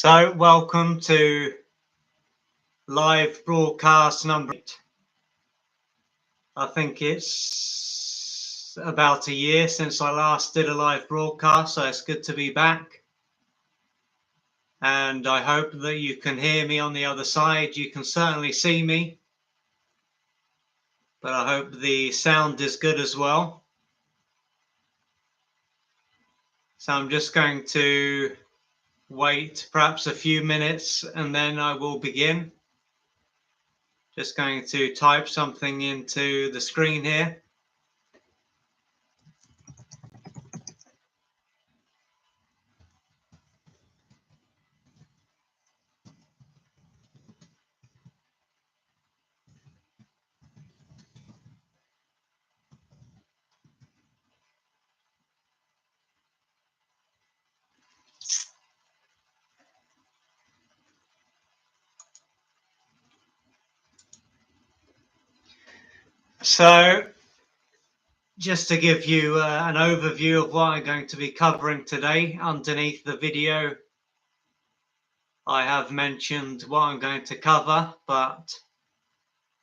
So, welcome to live broadcast number 8. I think it's about a year since I last did a live broadcast, so it's good to be back. And I hope that you can hear me on the other side. You can certainly see me, but I hope the sound is good as well. So I'm just going to wait perhaps a few minutes and then I will begin. Just going to type something into the screen here. So, just to give you an overview of what I'm going to be covering today, underneath the video, I have mentioned what I'm going to cover, but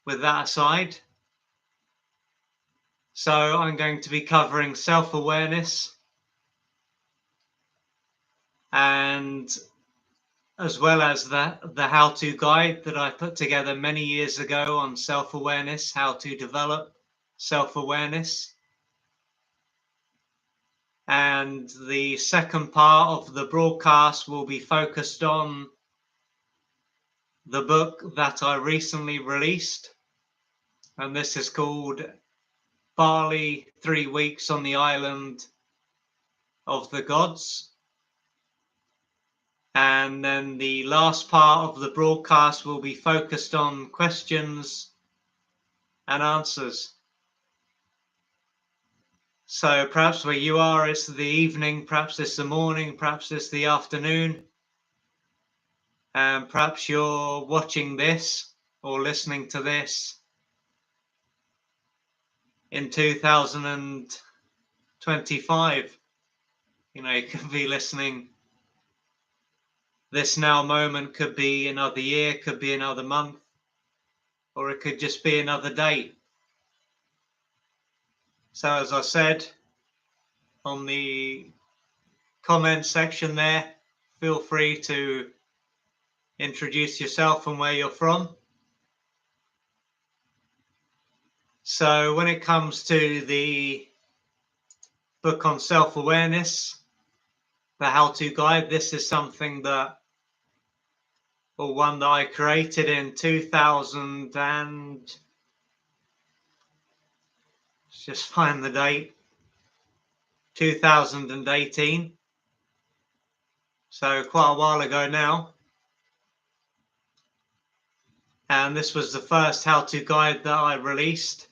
with that aside, so I'm going to be covering self-awareness, and as well as the how-to guide that I put together many years ago on self-awareness, how to develop self-awareness. And the second part of the broadcast will be focused on the book that I recently released, and this is called Bali, 3 Weeks on the Island of the Gods. And then the last part of the broadcast will be focused on questions and answers. So perhaps where you are, it's the evening, perhaps it's the morning, perhaps it's the afternoon, and perhaps you're watching this or listening to this in 2025. You know, you could be listening. This now moment could be another year, could be another month, or it could just be another day. So as I said on the comment section there, feel free to introduce yourself and where you're from. So when it comes to the book on self-awareness, the how-to guide, this is something that, or one that I created in 2000 and, let's just find the date, 2018. So quite a while ago now. And this was the first how-to guide that I released.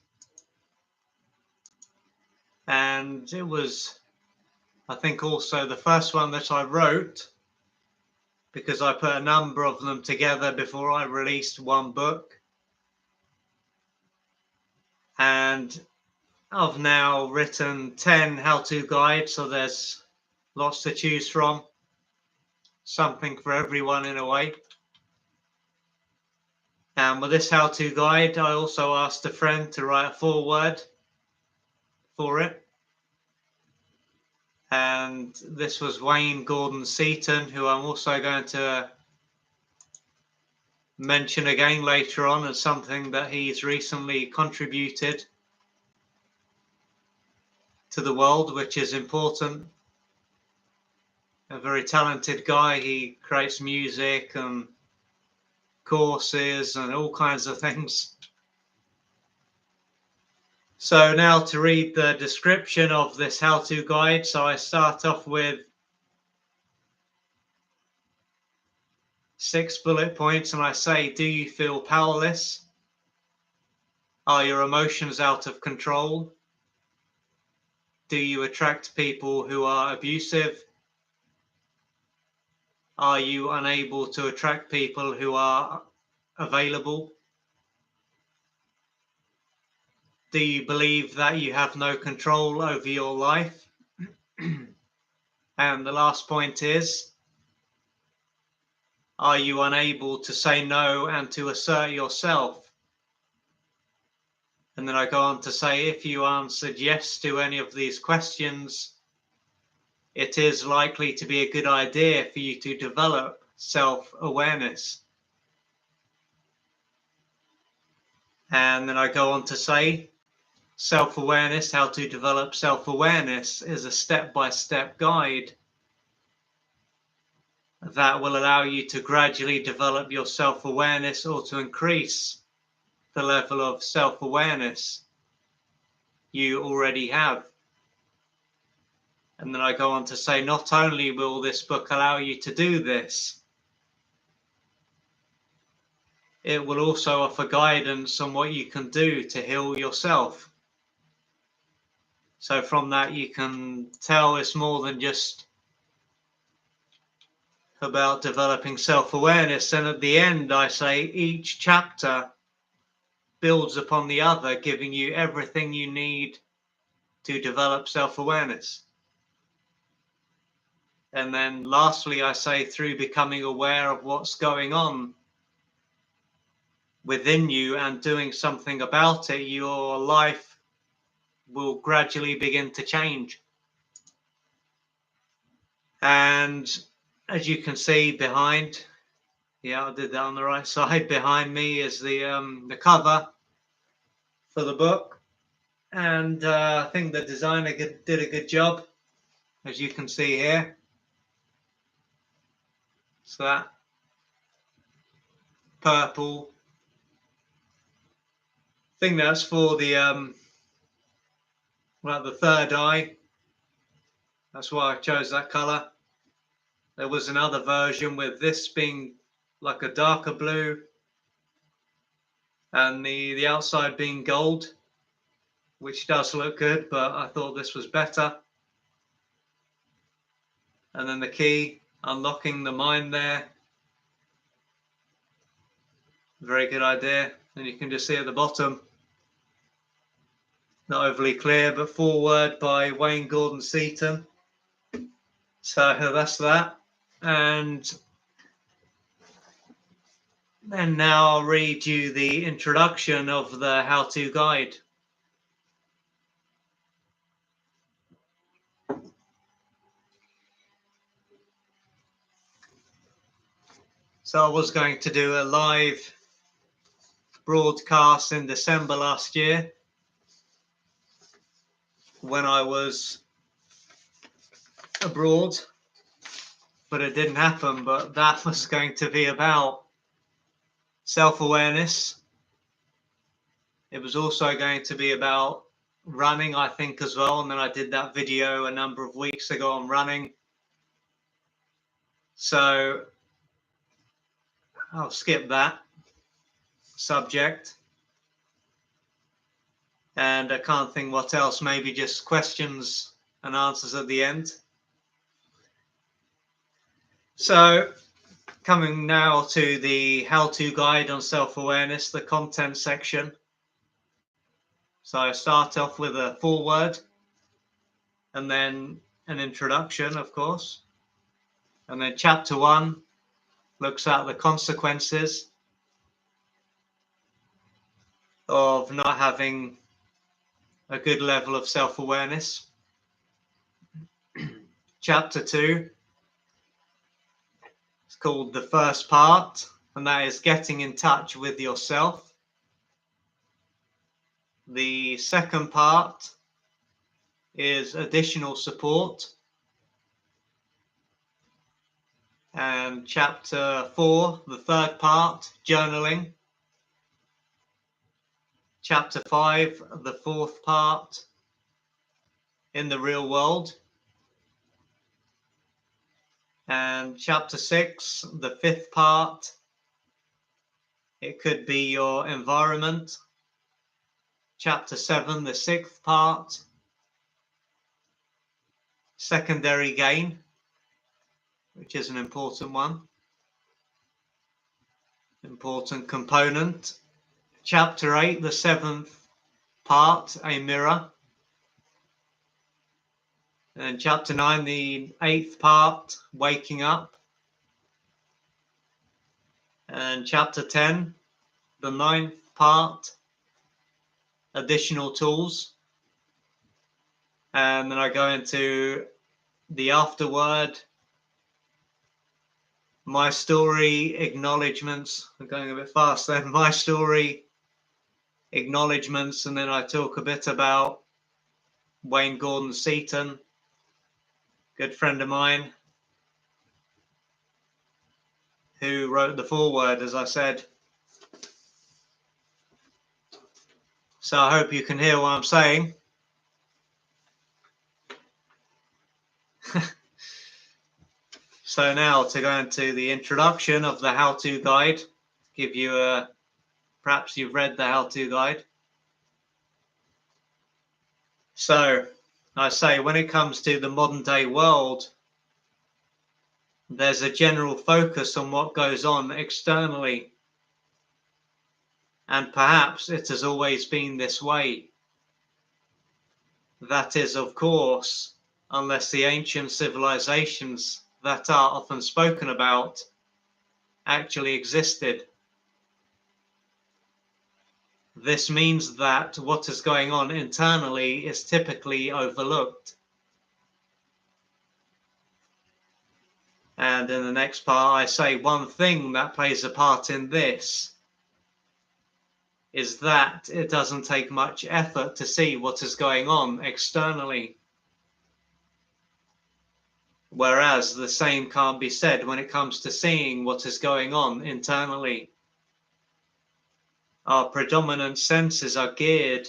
And it was, I think, also the first one that I wrote, because I put a number of them together before I released one book. And I've now written 10 how-to guides, so there's lots to choose from. Something for everyone in a way. And with this how-to guide, I also asked a friend to write a foreword for it. And this was Wayne Gordon Seaton, who I'm also going to mention again later on as something that he's recently contributed to the world, which is important. A very talented guy. He creates music and courses and all kinds of things. So now to read the description of this how-to guide. So I start off with 6 bullet points and I say, do you feel powerless? Are your emotions out of control? Do you attract people who are abusive? Are you unable to attract people who are available? Do you believe that you have no control over your life? And the last point is, Are you unable to say no and to assert yourself? And then I go on to say, if you answered yes to any of these questions, it is likely to be a good idea for you to develop self-awareness. And then I go on to say, self-awareness, how to develop self-awareness, is a step-by-step guide that will allow you to gradually develop your self-awareness or to increase the level of self-awareness you already have. And then I go on to say, not only will this book allow you to do this, it will also offer guidance on what you can do to heal yourself. So from that you can tell it's more than just about developing self-awareness. And at the end I say each chapter builds upon the other, giving you everything you need to develop self-awareness. And then lastly I say, through becoming aware of what's going on within you and doing something about it, your life will gradually begin to change. And as you can see behind, I did that on the right side, behind me is the cover for the book, and I think the designer did a good job, as you can see here. So that purple thing, that's for the the third eye. That's why I chose that color. There was another version with this being like a darker blue and the outside being gold, which does look good, but I thought this was better. And then the key, unlocking the mind there. Very good idea. And you can just see at the bottom, not overly clear, but Forward by Wayne Gordon Seaton. So that's that. And then now I'll read you the introduction of the how-to guide. So I was going to do a live broadcast in December last year when I was abroad, but it didn't happen. But that was going to be about self-awareness. It was also going to be about running, I think, as well. And then I did that video a number of weeks ago on running. So I'll skip that subject. And I can't think what else, maybe just questions and answers at the end. So coming now to the how-to guide on self-awareness, the content section. So I start off with a foreword and then an introduction, of course. And then chapter 1 looks at the consequences of not having a good level of self-awareness. Chapter 2 is called the first part, and that is getting in touch with yourself. The second part is additional support. And chapter 4, the third part, journaling. Chapter 5, the fourth part, in the real world. And chapter 6, the fifth part, it could be your environment. Chapter 7, the sixth part, secondary gain, which is an important one, important component. Chapter 8, the seventh part, a mirror. And chapter 9, the eighth part, waking up. And chapter 10, the 9th part, additional tools. And then I go into the afterword, my story, acknowledgements. I'm going a bit fast then. My story, acknowledgements, and then I talk a bit about Wayne Gordon Seaton, good friend of mine, who wrote the foreword, as I said. So I hope you can hear what I'm saying. So now to go into the introduction of the how-to guide, give you a, perhaps you've read the how-to guide. So I say when it comes to the modern day world, there's a general focus on what goes on externally. And perhaps it has always been this way. That is, of course, unless the ancient civilizations that are often spoken about actually existed. This means that what is going on internally is typically overlooked. And in the next part, I say one thing that plays a part in this is that it doesn't take much effort to see what is going on externally. Whereas the same can't be said when it comes to seeing what is going on internally. Our predominant senses are geared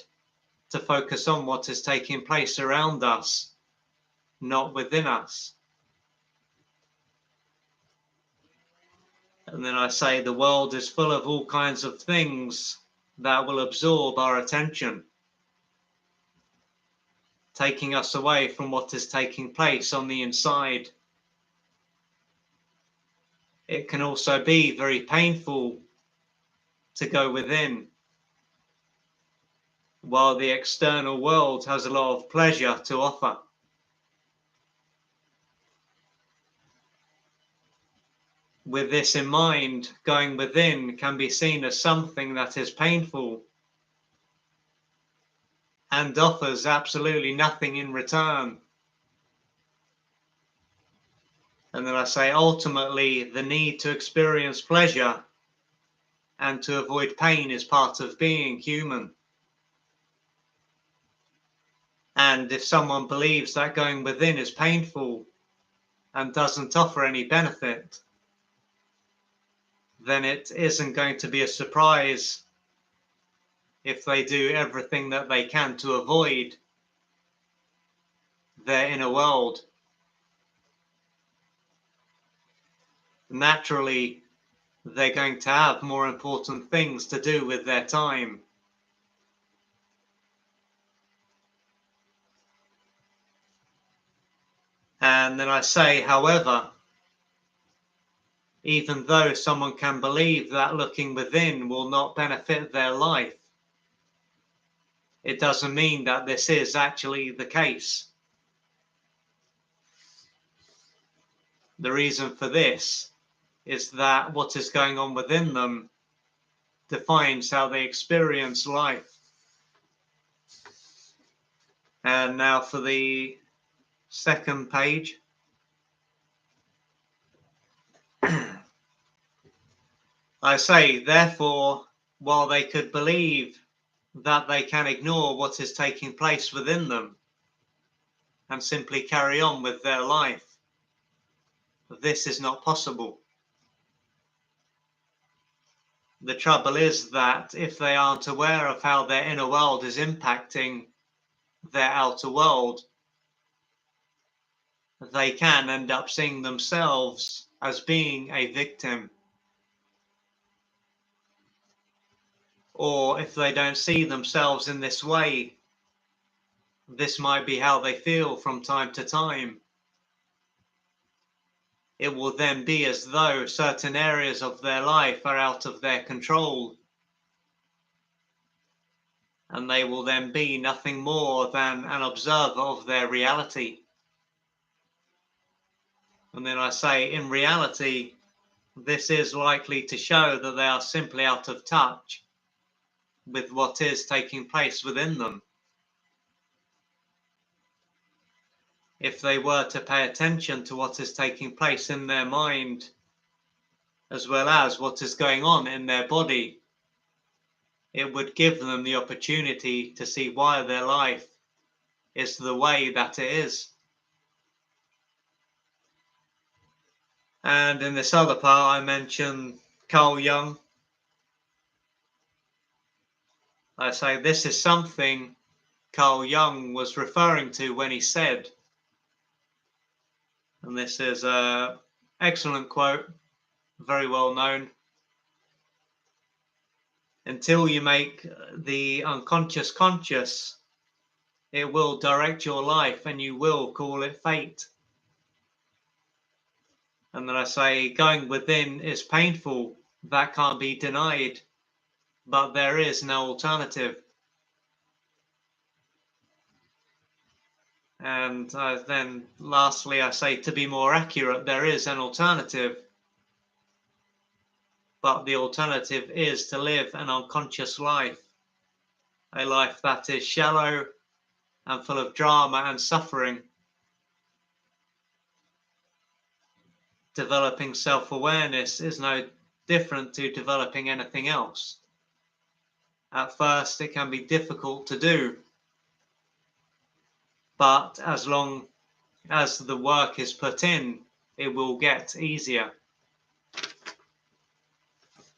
to focus on what is taking place around us, not within us. And then I say the world is full of all kinds of things that will absorb our attention, taking us away from what is taking place on the inside. It can also be very painful to go within, while the external world has a lot of pleasure to offer. With this in mind, going within can be seen as something that is painful and offers absolutely nothing in return. And then I say ultimately the need to experience pleasure and to avoid pain is part of being human. And if someone believes that going within is painful and doesn't offer any benefit, then it isn't going to be a surprise if they do everything that they can to avoid their inner world. Naturally, they're going to have more important things to do with their time. And then I say, however, even though someone can believe that looking within will not benefit their life, it doesn't mean that this is actually the case. The reason for this is that what is going on within them defines how they experience life. And now for the second page. I say, therefore, while they could believe that they can ignore what is taking place within them and simply carry on with their life, this is not possible. The trouble is that if they aren't aware of how their inner world is impacting their outer world, they can end up seeing themselves as being a victim. Or if they don't see themselves in this way, this might be how they feel from time to time. It will then be as though certain areas of their life are out of their control, and they will then be nothing more than an observer of their reality. And then I say, in reality, this is likely to show that they are simply out of touch with what is taking place within them. If they were to pay attention to what is taking place in their mind, as well as what is going on in their body, it would give them the opportunity to see why their life is the way that it is. And in this other part, I mentioned Carl Jung. I say this is something Carl Jung was referring to when he said, and this is an excellent quote, very well known: until you make the unconscious conscious, it will direct your life and you will call it fate. And then I say, going within is painful, that can't be denied, but there is no alternative. And then lastly, I say, to be more accurate, there is an alternative, but the alternative is to live an unconscious life, a life that is shallow and full of drama and suffering. Developing self-awareness is no different to developing anything else. At first, it can be difficult to do, but as long as the work is put in, it will get easier.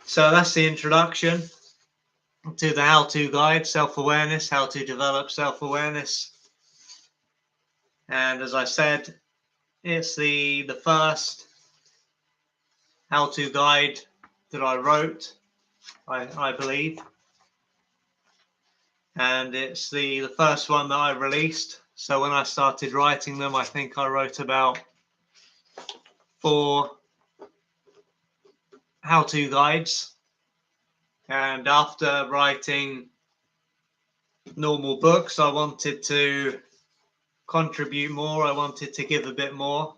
So that's the introduction to the how-to guide, self-awareness, how to develop self-awareness. And as I said, it's the first how-to guide that I wrote, I believe. And it's the first one that I released. So when I started writing them, I think I wrote about 4 how-to guides. And after writing normal books, I wanted to contribute more. I wanted to give a bit more.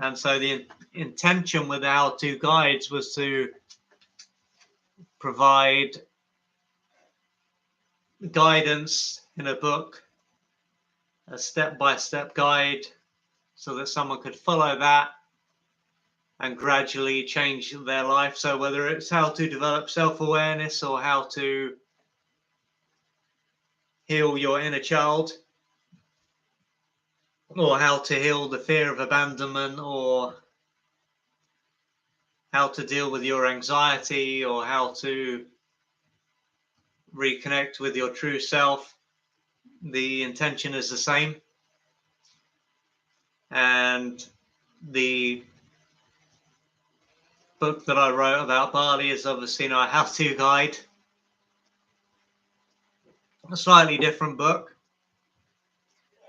And so the intention with the how-to guides was to provide guidance in a book, a step-by-step guide, so that someone could follow that and gradually change their life. So whether it's how to develop self-awareness or how to heal your inner child, or how to heal the fear of abandonment, or how to deal with your anxiety, or how to reconnect with your true self, the intention is the same. And the book that I wrote about Bali is obviously not a how-to guide. A slightly different book.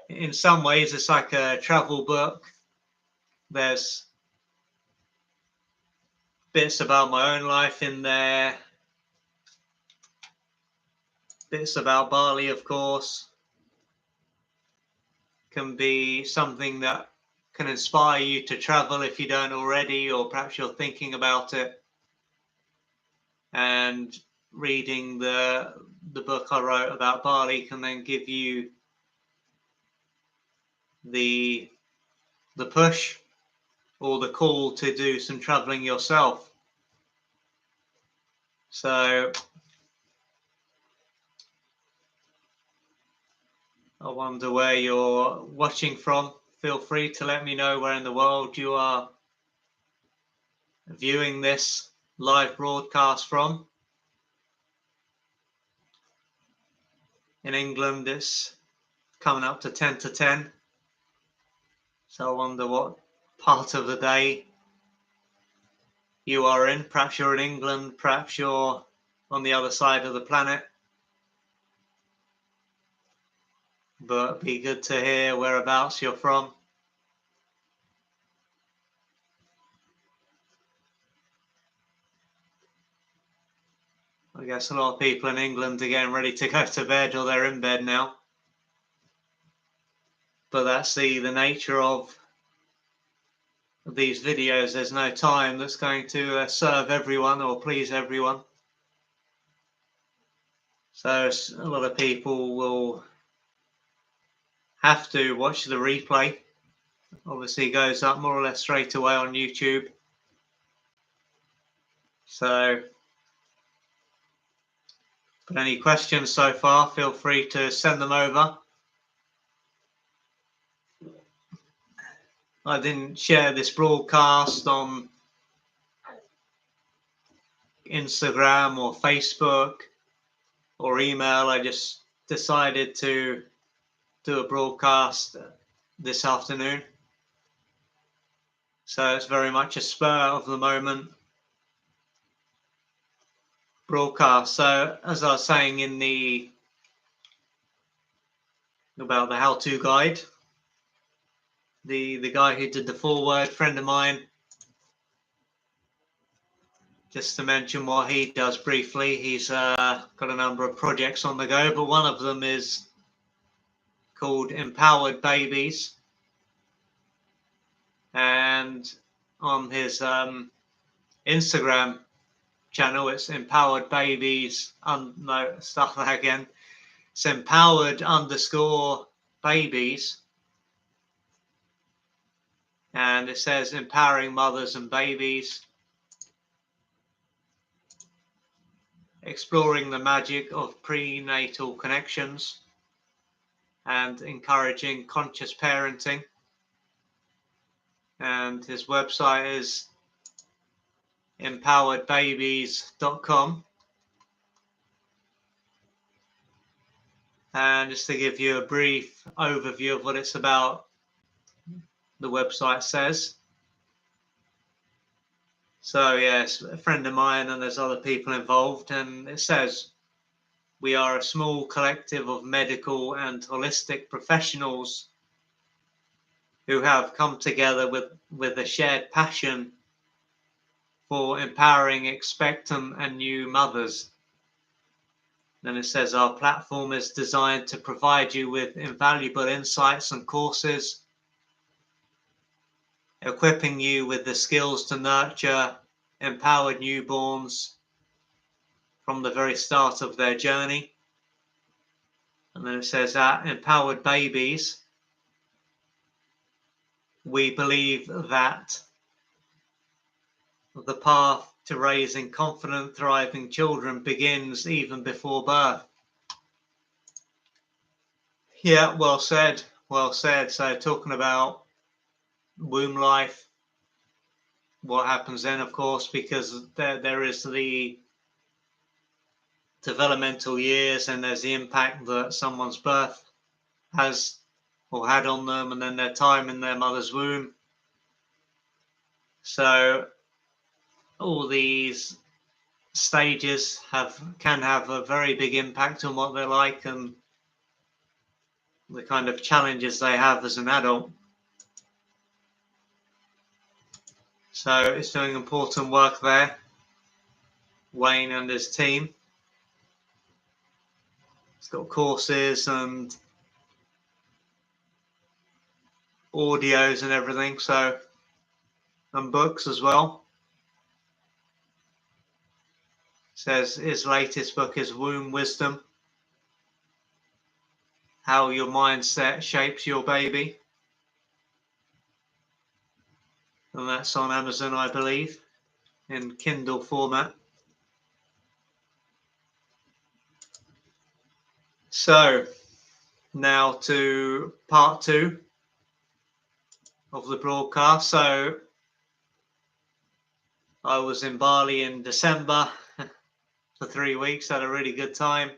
In some ways, it's like a travel book. There's bits about my own life in there, bits about Bali, of course. Can be something that can inspire you to travel if you don't already, or perhaps you're thinking about it. And reading the book I wrote about Bali can then give you the push or the call to do some traveling yourself. So I wonder where you're watching from. Feel free to let me know where in the world you are viewing this live broadcast from. In England, it's coming up to 10 to 10. So I wonder what part of the day you are in. Perhaps you're in England, perhaps you're on the other side of the planet. But it'd be good to hear whereabouts you're from. I guess a lot of people in England are getting ready to go to bed, or they're in bed now. But that's the nature of these videos, there's no time that's going to serve everyone or please everyone. So a lot of people will have to watch the replay. Obviously, it goes up more or less straight away on YouTube. So, but any questions so far, feel free to send them over. I didn't share this broadcast on Instagram or Facebook or email. I just decided to do a broadcast this afternoon. So it's very much a spur of the moment broadcast. So as I was saying about the how-to guide, the guy who did the foreword, friend of mine, just to mention what he does briefly, he's got a number of projects on the go, but one of them is called Empowered Babies, and on his Instagram channel it's Empowered Babies, no, start that again, it's Empowered_Babies, and it says empowering mothers and babies, exploring the magic of prenatal connections and encouraging conscious parenting. And his website is empoweredbabies.com. And just to give you a brief overview of what it's about, the website says. So yes, a friend of mine and there's other people involved, and it says, we are a small collective of medical and holistic professionals who have come together with a shared passion for empowering expectant and new mothers. Then it says our platform is designed to provide you with invaluable insights and courses, equipping you with the skills to nurture empowered newborns from the very start of their journey. And then it says that Empowered Babies, we believe that the path to raising confident, thriving children begins even before birth. Yeah, well said, well said. So talking about womb life, what happens then, of course, because there is the developmental years and there's the impact that someone's birth has or had on them, and then their time in their mother's womb. So all these stages can have a very big impact on what they're like and the kind of challenges they have as an adult. So it's doing important work there, Wayne and his team. It's got courses and audios and everything, so, and books as well. It says his latest book is Womb Wisdom, How Your Mindset Shapes Your Baby. And that's on Amazon, I believe, in Kindle format. So now to part 2 of the broadcast. So I was in Bali in December for 3 weeks, had a really good time.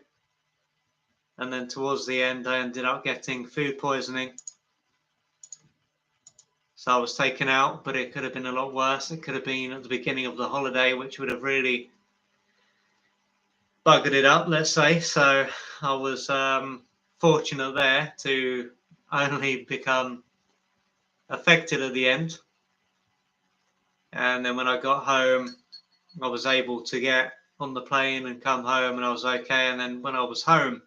And then towards the end, I ended up getting food poisoning. So I was taken out, but it could have been a lot worse. It could have been at the beginning of the holiday, which would have really buggered it up, let's say. So I was fortunate there to only become affected at the end. And then when I got home, I was able to get on the plane and come home, and I was okay. And then when I was home,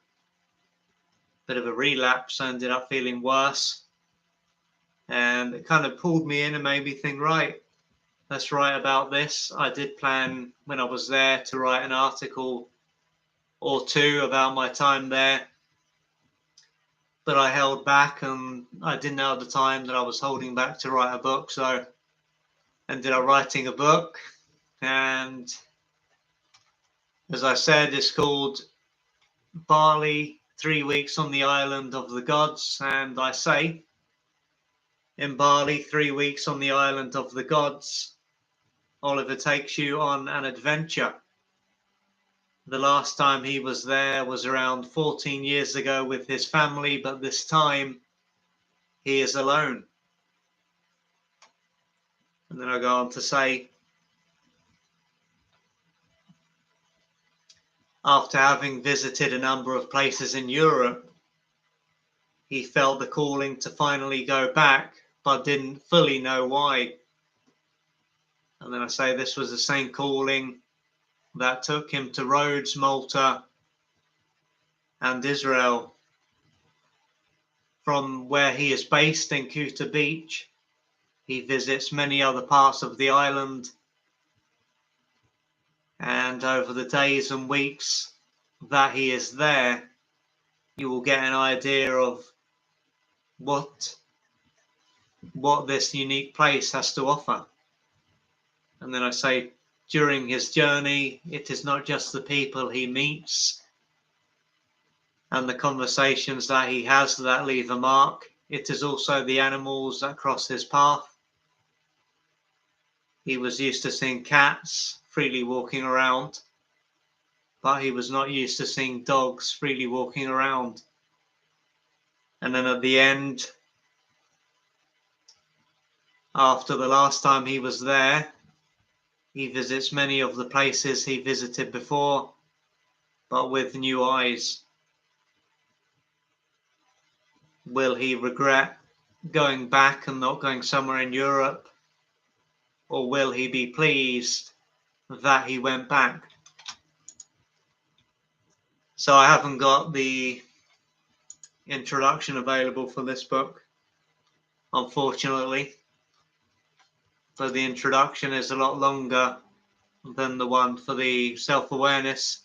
bit of a relapse, I ended up feeling worse. And it kind of pulled me in and made me think, right, let's write about this. I did plan when I was there to write an article or two about my time there, but I held back, and I didn't know at the time that I was holding back to write a book. So I ended up writing a book, and as I said, it's called Bali, 3 weeks on the island of the gods. And I say, in Bali, 3 weeks on the island of the gods, Oliver takes you on an adventure. The last time he was there was around 14 years ago with his family, but this time he is alone. And then I go on to say, after having visited a number of places in Europe, he felt the calling to finally go back, but didn't fully know why. And then I say this was the same calling that took him to Rhodes, Malta, and Israel. From where he is based in Kuta Beach, he visits many other parts of the island, and over the days and weeks that he is there, you will get an idea of what this unique place has to offer. And then I say, during his journey, it is not just the people he meets and the conversations that he has that leave a mark. It is also the animals that cross his path. He was used to seeing cats freely walking around, but he was not used to seeing dogs freely walking around. And then at the end, after the last time he was there, he visits many of the places he visited before, but with new eyes. Will he regret going back and not going somewhere in Europe? Or will he be pleased that he went back? So I haven't got the introduction available for this book, unfortunately. But the introduction is a lot longer than the one for the self-awareness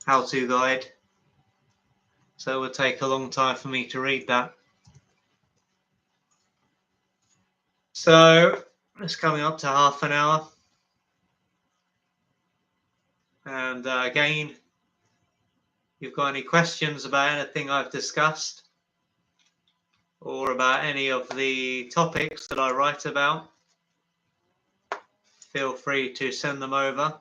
how-to guide. So it would take a long time for me to read that. So it's coming up to half an hour. And again, if you've got any questions about anything I've discussed or about any of the topics that I write about, feel free to send them over.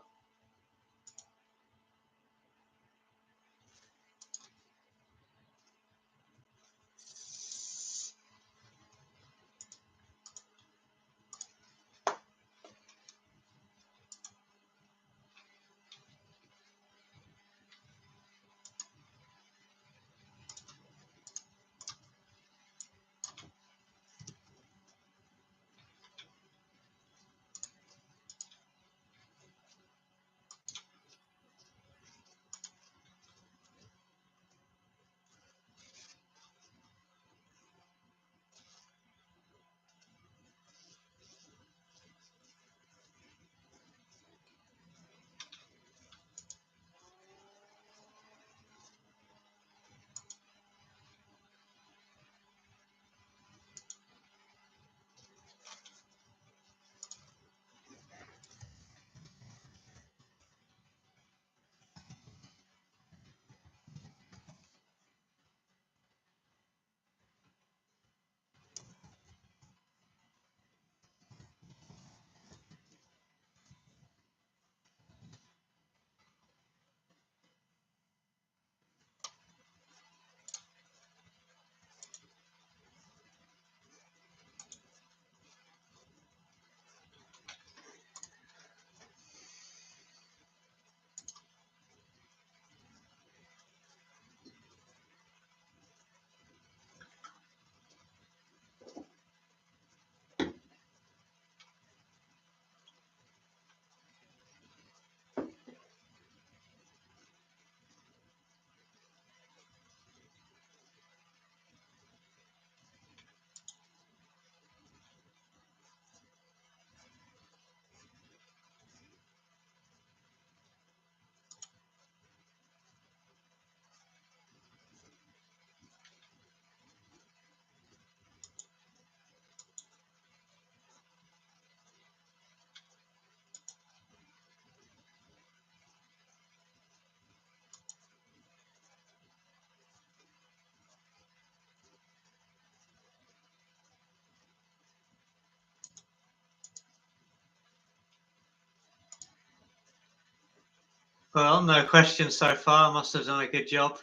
Well, no questions so far. I must have done a good job.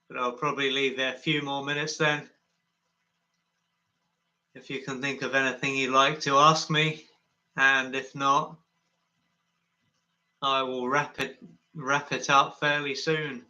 But I'll probably leave there a few more minutes then. If you can think of anything you'd like to ask me, and if not, I will wrap it up fairly soon.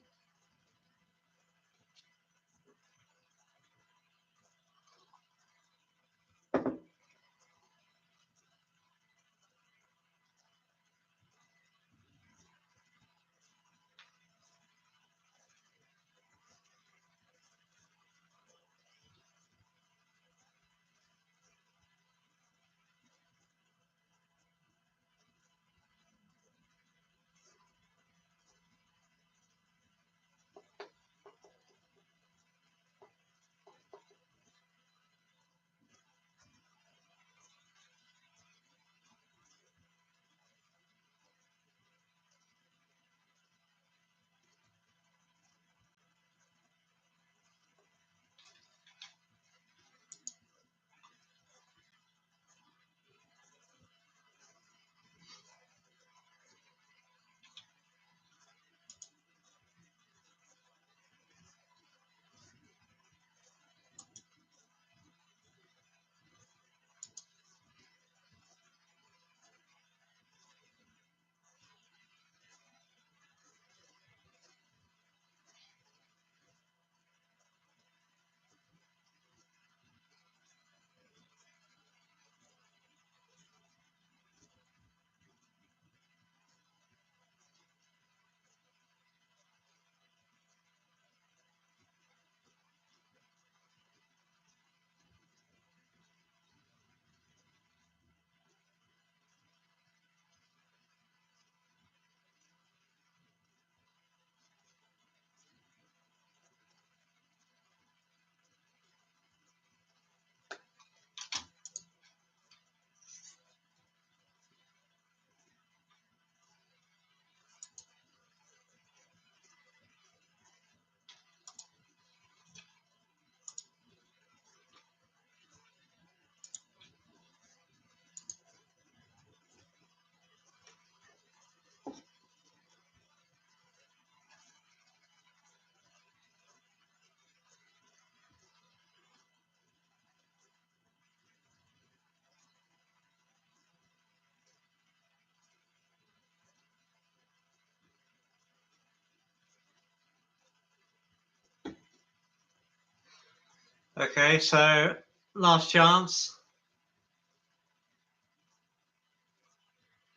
Okay, so last chance.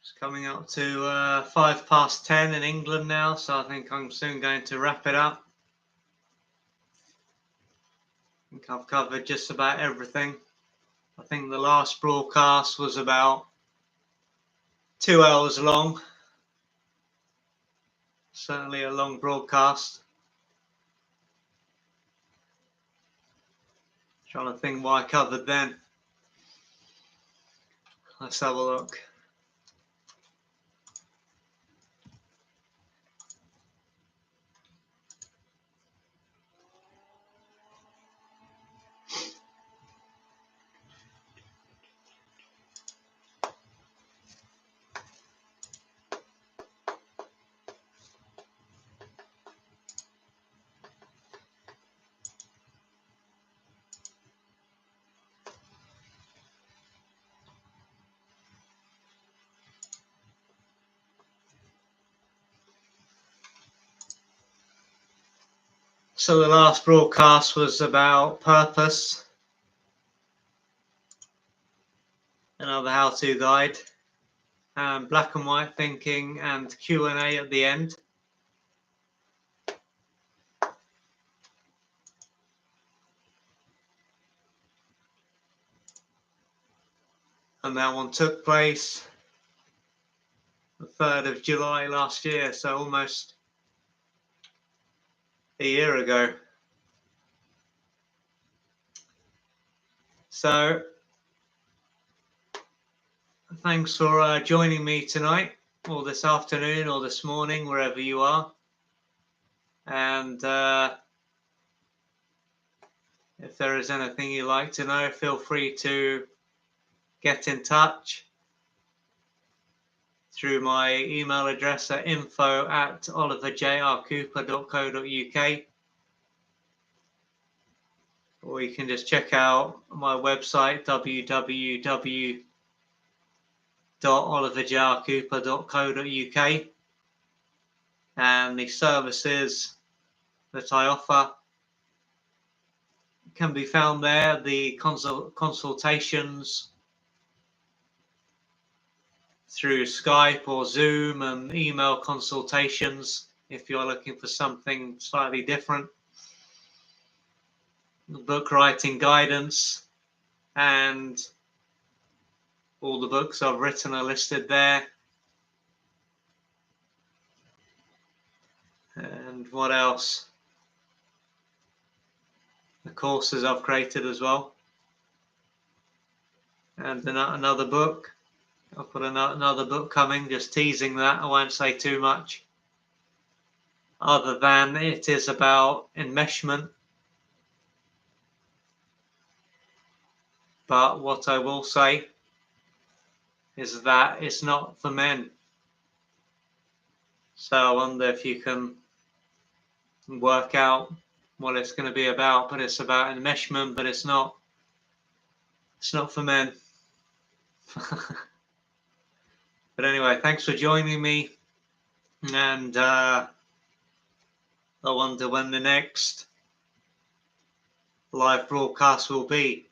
It's coming up to 10:05 in England now, so I think I'm soon going to wrap it up. I think I've covered just about everything. I think the last broadcast was about 2 hours long. Certainly a long broadcast. Trying to think what I covered then. Let's have a look. So the last broadcast was about purpose, another how-to guide, and black and white thinking, and Q&A at the end. And that one took place the 3rd of July last year, so almost a year ago. So thanks for joining me tonight, or this afternoon, or this morning, wherever you are. And if there is anything you'd like to know, feel free to get in touch through my email address at info@oliverjrcooper.co.uk, or you can just check out my website www.oliverjrcooper.co.uk, and the services that I offer can be found there. The consultations through Skype or Zoom, and email consultations if you're looking for something slightly different. Book writing guidance, and all the books I've written are listed there. And what else? The courses I've created as well. And another book. I've got another book coming, just teasing that. I won't say too much, other than it is about enmeshment. But what I will say is that it's not for men. So I wonder if you can work out what it's going to be about. But it's about enmeshment, but it's not for men. But anyway, thanks for joining me, and I wonder when the next live broadcast will be.